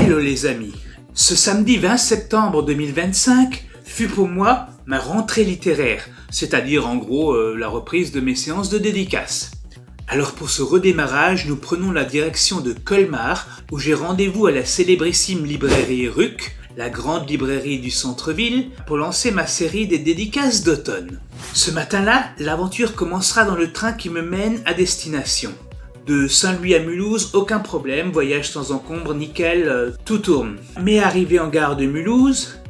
Hello les amis, ce samedi 20 septembre 2025 fut pour moi ma rentrée littéraire, c'est-à-dire en gros la reprise de mes séances de dédicace. Alors pour ce redémarrage, nous prenons la direction de Colmar, où j'ai rendez-vous à la célébrissime librairie Ruck, la grande librairie du centre-ville, pour lancer ma série des dédicaces d'automne. Ce matin-là, l'aventure commencera dans le train qui me mène à destination. De Saint-Louis à Mulhouse, aucun problème, voyage sans encombre, nickel, tout tourne. Mais arrivé en gare de Mulhouse,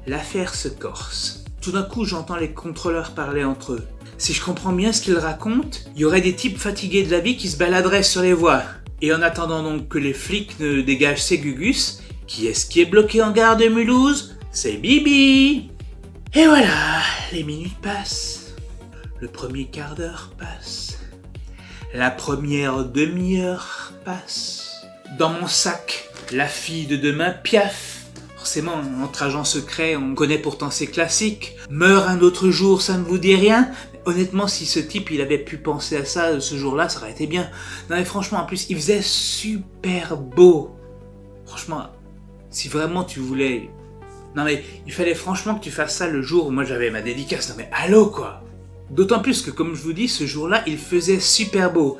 l'affaire se corse. Tout d'un coup, j'entends les contrôleurs parler entre eux. Si je comprends bien ce qu'ils racontent, il y aurait des types fatigués de la vie qui se baladeraient sur les voies. Et en attendant donc que les flics ne dégagent ces gugus, qui est-ce qui est bloqué en gare de Mulhouse? C'est Bibi! Et voilà, les minutes passent. Le premier quart d'heure passe. La première demi-heure passe. Dans mon sac, la fille de demain Piaf. Forcément, entre agents secrets, on connaît pourtant ces classiques. Meurt un autre jour, ça ne vous dit rien? Honnêtement, si ce type il avait pu penser à ça ce jour-là, ça aurait été bien. Non mais franchement, en plus, il faisait super beau. Franchement, si vraiment tu voulais... Non mais, il fallait franchement que tu fasses ça le jour où moi j'avais ma dédicace. Non mais, allô quoi! D'autant plus que, comme je vous dis, ce jour-là, il faisait super beau.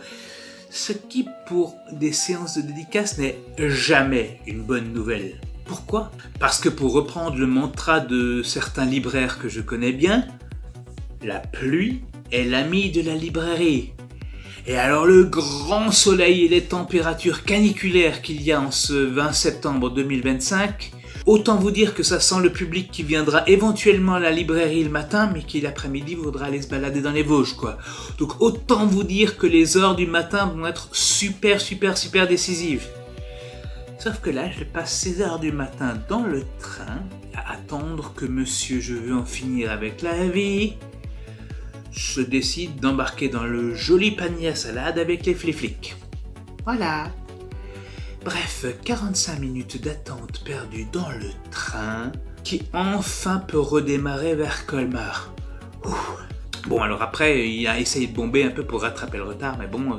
Ce qui, pour des séances de dédicace, n'est jamais une bonne nouvelle. Pourquoi? Parce que pour reprendre le mantra de certains libraires que je connais bien, la pluie est l'ami de la librairie. Et alors le grand soleil et les températures caniculaires qu'il y a en ce 20 septembre 2025, autant vous dire que ça sent le public qui viendra éventuellement à la librairie le matin, mais qui l'après-midi voudra aller se balader dans les Vosges, quoi. Donc autant vous dire que les heures du matin vont être super décisives. Sauf que là, je passe ces heures du matin dans le train, à attendre que monsieur je veux en finir avec la vie, je décide d'embarquer dans le joli panier à salade avec les flics. Voilà. Bref, 45 minutes d'attente perdue dans le train qui enfin peut redémarrer vers Colmar. Bon, alors après, il a essayé de bomber un peu pour rattraper le retard, mais bon,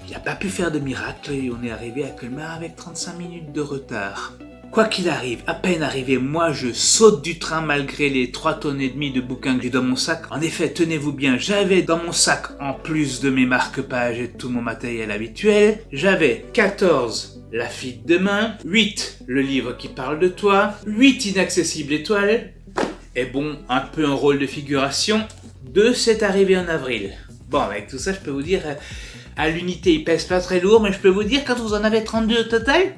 il n'a pas pu faire de miracle et on est arrivé à Colmar avec 35 minutes de retard. Quoi qu'il arrive, à peine arrivé, moi je saute du train malgré les 3 tonnes et demie de bouquins que j'ai dans mon sac. En effet, tenez-vous bien, j'avais dans mon sac, en plus de mes marque-pages et de tout mon matériel habituel, j'avais 14 La fille de demain, 8 Le livre qui parle de toi, 8 Inaccessibles étoiles, et bon, un peu un rôle de figuration, 2 C'est arrivé en avril. Bon, avec tout ça, je peux vous dire, à l'unité, il pèse pas très lourd, mais je peux vous dire, quand vous en avez 32 au total,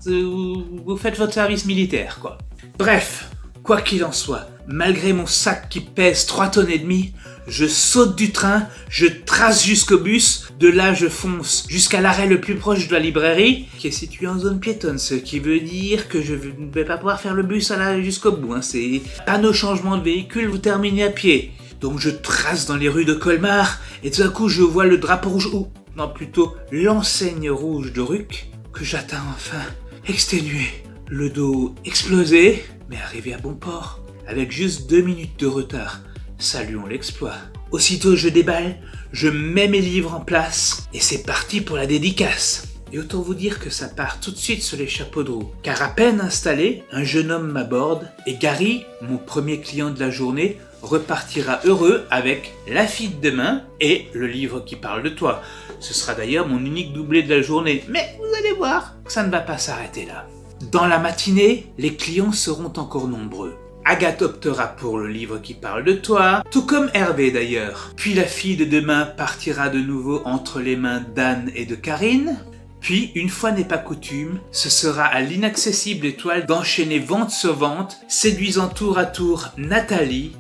vous faites votre service militaire, quoi. Bref, quoi qu'il en soit, malgré mon sac qui pèse 3 tonnes et demie, je saute du train, je trace jusqu'au bus, de là je fonce jusqu'à l'arrêt le plus proche de la librairie, qui est situé en zone piétonne, ce qui veut dire que je ne vais pas pouvoir faire le bus jusqu'au bout, hein. C'est panneau changement de véhicule, vous terminez à pied. Donc je trace dans les rues de Colmar, et tout d'un coup je vois le drapeau rouge, ou non plutôt l'enseigne rouge de Ruck, que j'atteins enfin, exténué, le dos explosé, mais arrivé à bon port, avec juste 2 minutes de retard. Saluons l'exploit. Aussitôt je déballe, je mets mes livres en place, et c'est parti pour la dédicace. Et autant vous dire que ça part tout de suite sur les chapeaux de roue. Car à peine installé, un jeune homme m'aborde, et Gary, mon premier client de la journée, repartira heureux avec La fille de demain et Le livre qui parle de toi. Ce sera d'ailleurs mon unique doublé de la journée, mais vous allez voir que ça ne va pas s'arrêter là. Dans la matinée, les clients seront encore nombreux. Agathe optera pour Le livre qui parle de toi, tout comme Hervé d'ailleurs. Puis La fille de demain partira de nouveau entre les mains d'Anne et de Karine. Puis, une fois n'est pas coutume, ce sera à l'Inaccessible étoile d'enchaîner vente sur vente, séduisant tour à tour Nathalie,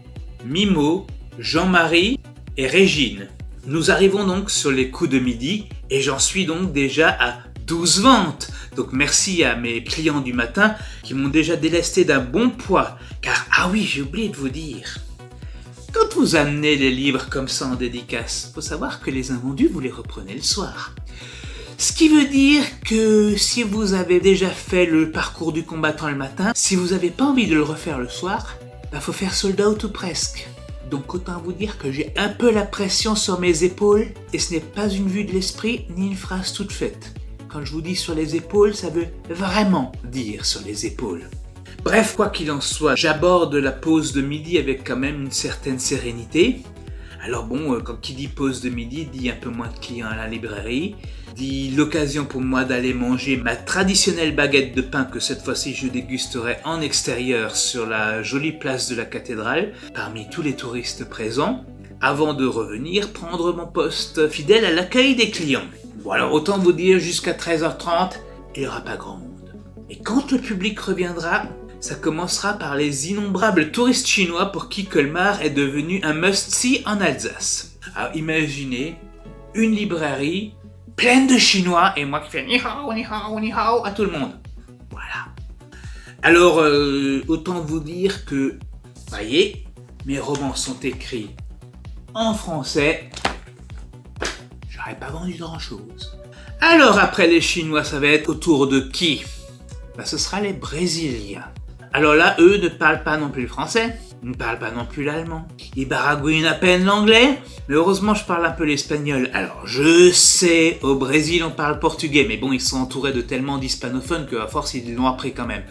Mimo, Jean-Marie et Régine. Nous arrivons donc sur les coups de midi et j'en suis donc déjà à 12 ventes. Donc merci à mes clients du matin qui m'ont déjà délesté d'un bon poids. Car, ah oui, j'ai oublié de vous dire, quand vous amenez les livres comme ça en dédicace, faut savoir que les invendus, vous les reprenez le soir. Ce qui veut dire que si vous avez déjà fait le parcours du combattant le matin, si vous n'avez pas envie de le refaire le soir, faut faire sold out ou presque. Donc autant vous dire que j'ai un peu la pression sur mes épaules et ce n'est pas une vue de l'esprit ni une phrase toute faite. Quand je vous dis sur les épaules, ça veut vraiment dire sur les épaules. Bref, quoi qu'il en soit, j'aborde la pause de midi avec quand même une certaine sérénité. Alors bon, quand qui dit pause de midi, dit un peu moins de clients à la librairie, dit l'occasion pour moi d'aller manger ma traditionnelle baguette de pain que cette fois-ci je dégusterai en extérieur sur la jolie place de la cathédrale, parmi tous les touristes présents, avant de revenir prendre mon poste fidèle à l'accueil des clients. Bon alors autant vous dire, jusqu'à 13h30, il n'y aura pas grand monde. Et quand le public reviendra, ça commencera par les innombrables touristes chinois pour qui Colmar est devenu un must-see en Alsace. Alors imaginez une librairie pleine de Chinois et moi qui fais ni hao, ni hao, ni hao à tout le monde. Voilà. Alors autant vous dire que, voyez, mes romans sont écrits en français. J'aurais pas vendu grand-chose. Alors après les Chinois, ça va être au tour de qui ? Ce sera les Brésiliens. Alors là, eux ne parlent pas non plus le français, ils ne parlent pas non plus l'allemand. Ils baragouinent à peine l'anglais, mais heureusement je parle un peu l'espagnol. Alors je sais, au Brésil on parle portugais, mais bon, ils sont entourés de tellement d'hispanophones qu'à force ils l'ont appris quand même.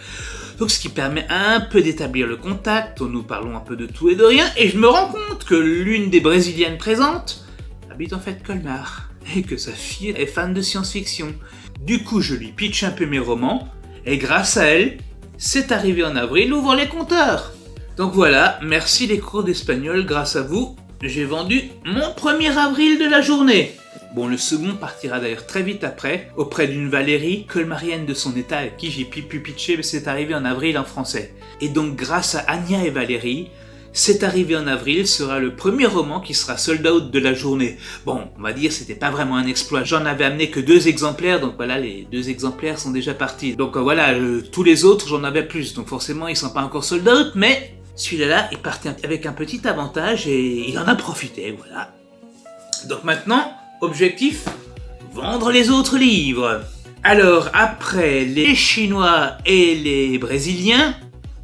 Donc ce qui permet un peu d'établir le contact, nous parlons un peu de tout et de rien, et je me rends compte que l'une des Brésiliennes présentes habite en fait Colmar, et que sa fille est fan de science-fiction. Du coup je lui pitch un peu mes romans, et grâce à elle, c'est arrivé en avril, ouvre les compteurs. Donc voilà, merci les cours d'espagnol, grâce à vous, j'ai vendu mon 1er avril de la journée. Bon, le second partira d'ailleurs très vite après, auprès d'une Valérie, colmarienne de son état, avec qui j'ai pu pitcher, mais c'est arrivé en avril en français. Et donc grâce à Anya et Valérie, C'est arrivé en avril sera le premier roman qui sera sold out de la journée. Bon, on va dire c'était pas vraiment un exploit. J'en avais amené que 2 exemplaires, donc voilà, les 2 exemplaires sont déjà partis. Donc voilà, tous les autres j'en avais plus, donc forcément ils sont pas encore sold out, mais celui-là il partait avec un petit avantage et il en a profité, voilà. Donc maintenant, objectif, vendre les autres livres. Alors après les Chinois et les Brésiliens,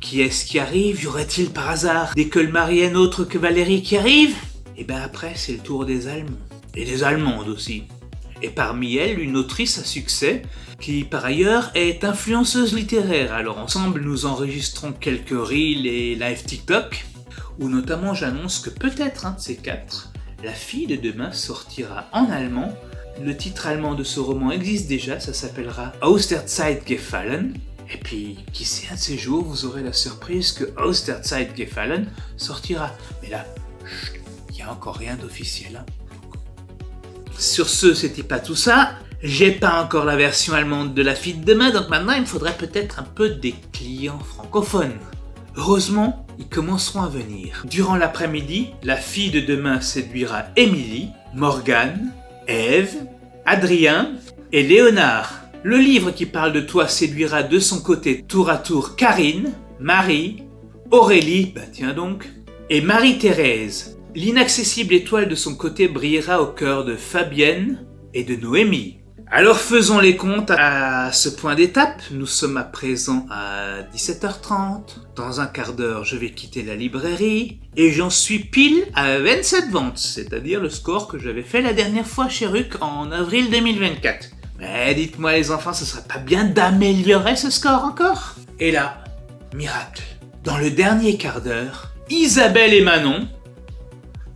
qui est-ce qui arrive? Y aurait-il par hasard des colmariennes autres que Valérie qui arrivent? Et ben après c'est le tour des Allemands. Et des Allemandes aussi. Et parmi elles, une autrice à succès, qui par ailleurs est influenceuse littéraire. Alors ensemble nous enregistrons quelques reels et live TikTok, où notamment j'annonce que peut-être un de ces 4, La fille de demain sortira en allemand. Le titre allemand de ce roman existe déjà, ça s'appellera Aus der Zeit gefallen. Et puis, qui sait, un de ces jours, vous aurez la surprise que Aus der Zeit gefallen sortira. Mais là, il n'y a encore rien d'officiel. Hein. Sur ce, c'était pas tout ça. J'ai pas encore la version allemande de La fille de demain, donc maintenant il me faudrait peut-être un peu des clients francophones. Heureusement, ils commenceront à venir. Durant l'après-midi, La fille de demain séduira Émilie, Morgane, Ève, Adrien et Léonard. Le livre qui parle de toi séduira de son côté tour à tour Karine, Marie, Aurélie, tiens donc, et Marie-Thérèse. L'inaccessible étoile de son côté brillera au cœur de Fabienne et de Noémie. Alors faisons les comptes à ce point d'étape. Nous sommes à présent à 17h30. Dans un quart d'heure, je vais quitter la librairie et j'en suis pile à 27 ventes, c'est-à-dire le score que j'avais fait la dernière fois chez RUC en avril 2024. Mais dites-moi les enfants, ce serait pas bien d'améliorer ce score encore? Et là, miracle, dans le dernier quart d'heure, Isabelle et Manon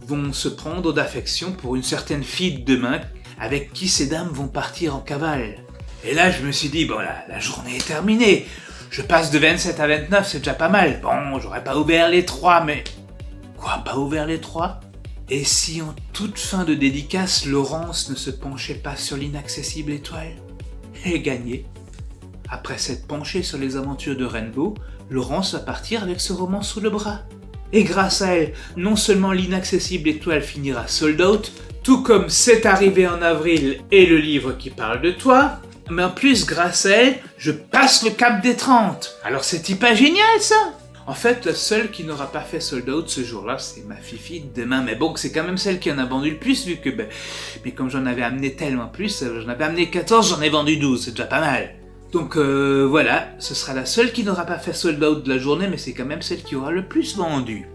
vont se prendre d'affection pour une certaine fille de demain avec qui ces dames vont partir en cavale. Et là, je me suis dit, bon, la journée est terminée. Je passe de 27 à 29, c'est déjà pas mal. Bon, j'aurais pas ouvert les 3, mais... Quoi, pas ouvert les 3? Et si en toute fin de dédicace, Laurence ne se penchait pas sur l'inaccessible étoile? Et gagné. Après s'être penchée sur les aventures de Rainbow, Laurence va partir avec ce roman sous le bras. Et grâce à elle, non seulement l'inaccessible étoile finira sold out, tout comme C'est arrivé en avril et le livre qui parle de toi, mais en plus, grâce à elle, je passe le cap des 30. Alors c'est pas génial ça? En fait, la seule qui n'aura pas fait sold out ce jour-là, c'est ma fifi de demain. Mais bon, c'est quand même celle qui en a vendu le plus, vu que, mais comme j'en avais amené tellement plus, j'en avais amené 14, j'en ai vendu 12, c'est déjà pas mal. Donc voilà, ce sera la seule qui n'aura pas fait sold out de la journée, mais c'est quand même celle qui aura le plus vendu.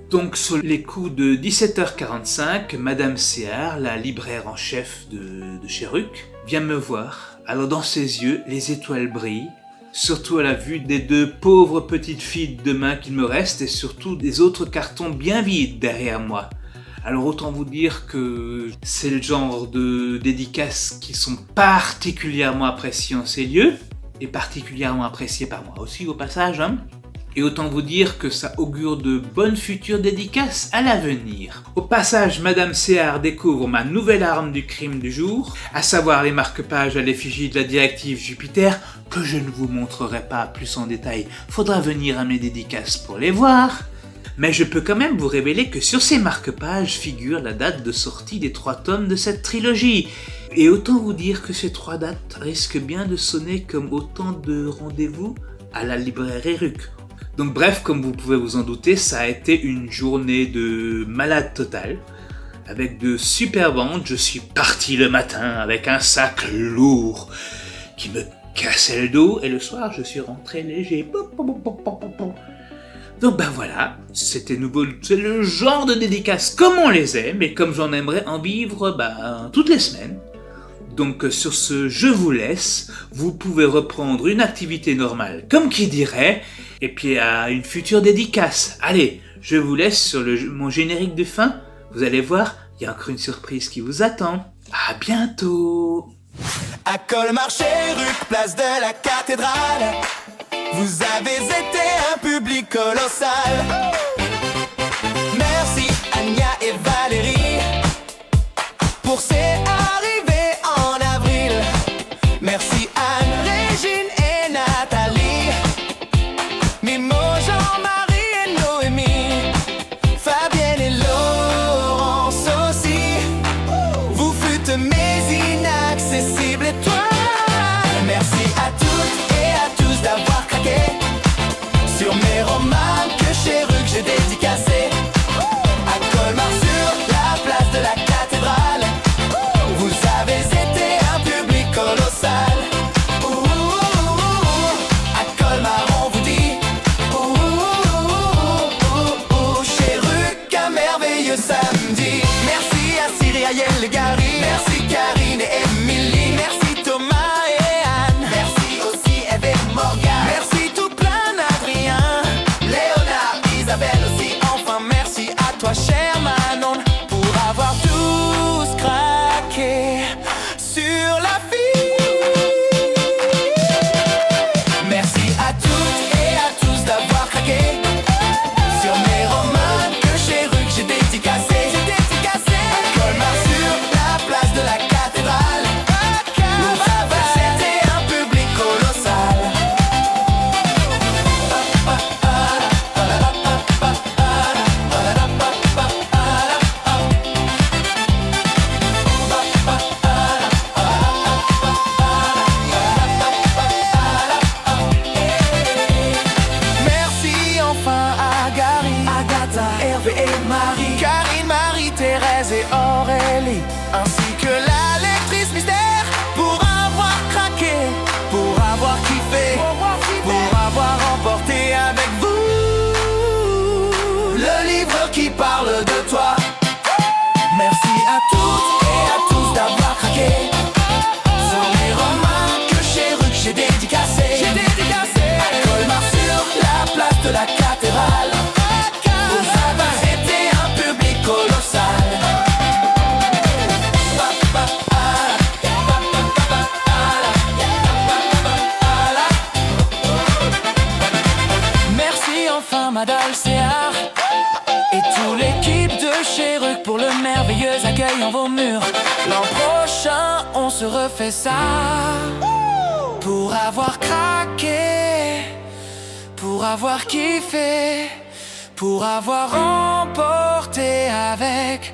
Donc sur les coups de 17h45, Madame Céard, la libraire en chef de chez RUC, vient me voir Alors dans ses yeux, les étoiles brillent, surtout à la vue des 2 pauvres petites filles de main qu'il me reste et surtout des autres cartons bien vides derrière moi. Alors autant vous dire que c'est le genre de dédicaces qui sont particulièrement appréciées en ces lieux et particulièrement appréciées par moi aussi au passage, hein. Et autant vous dire que ça augure de bonnes futures dédicaces à l'avenir. Au passage, Madame Céard découvre ma nouvelle arme du crime du jour, à savoir les marque-pages à l'effigie de la directive Jupiter, que je ne vous montrerai pas plus en détail, faudra venir à mes dédicaces pour les voir. Mais je peux quand même vous révéler que sur ces marque-pages figure la date de sortie des 3 tomes de cette trilogie. Et autant vous dire que ces 3 dates risquent bien de sonner comme autant de rendez-vous à la librairie RUC. Donc bref, comme vous pouvez vous en douter, ça a été une journée de malade total. Avec de super ventes, je suis parti le matin avec un sac lourd qui me cassait le dos et le soir je suis rentré léger. Donc ben voilà, c'était nouveau, c'est le genre de dédicace comme on les aime et comme j'en aimerais en vivre toutes les semaines. Donc sur ce, je vous laisse, vous pouvez reprendre une activité normale, comme qui dirait, et puis à une future dédicace. Allez, je vous laisse sur mon générique de fin, vous allez voir, il y a encore une surprise qui vous attend. À bientôt. À Colmar-Cherruc, place de la cathédrale, vous avez été un public colossal. Merci Anya et Valérie pour ces arrivées en avril. Merci Anne, Régine et Nathalie, Mimo, Jean-Marie et Noémie, Fabienne et Laurence aussi. Vous fûtes mes inaccessibles étoiles. Merci à toutes et à tous d'avoir craqué sur mes romans que Cherruc j'ai dédicacé. À Colmar sur la place de la cathédrale, vous avez été un public colossal. À Colmar on vous dit Cherruc, un merveilleux samedi. Merci à Cyril, Ayel et Gary, merci Karine et Émilie, merci Thomas et Anne, merci aussi Eve et Morgane, merci tout plein Adrien, Léonard, Isabelle aussi. Enfin merci à toi cher Manon pour avoir tous craqué sur la fille. Merci à toutes et à tous d'avoir craqué sur mes romans que Cherruc j'ai dédicacé. À Colmar sur la place de la cathédrale, vous avez été un public colossal. Merci enfin à Gary, Agatha, Hervé et Marie, Karine, Marie, Thérèse et Aurélie, ainsi que la lectrice mystère pour avoir craqué, pour avoir kiffé, pour avoir remporté avec vous le livre qui parle de toi. Merci à toutes et à tous d'avoir craqué sur les romans que Cherruc j'ai dédicacé. À Colmar sur la place de la cathédrale, vous avez été un public colossal. Merci enfin Madame Céard et toute l'équipe de Cherruc pour le merveilleux accueil en vos murs. L'an prochain on se refait ça pour avoir craqué, pour avoir kiffé, pour avoir remporté avec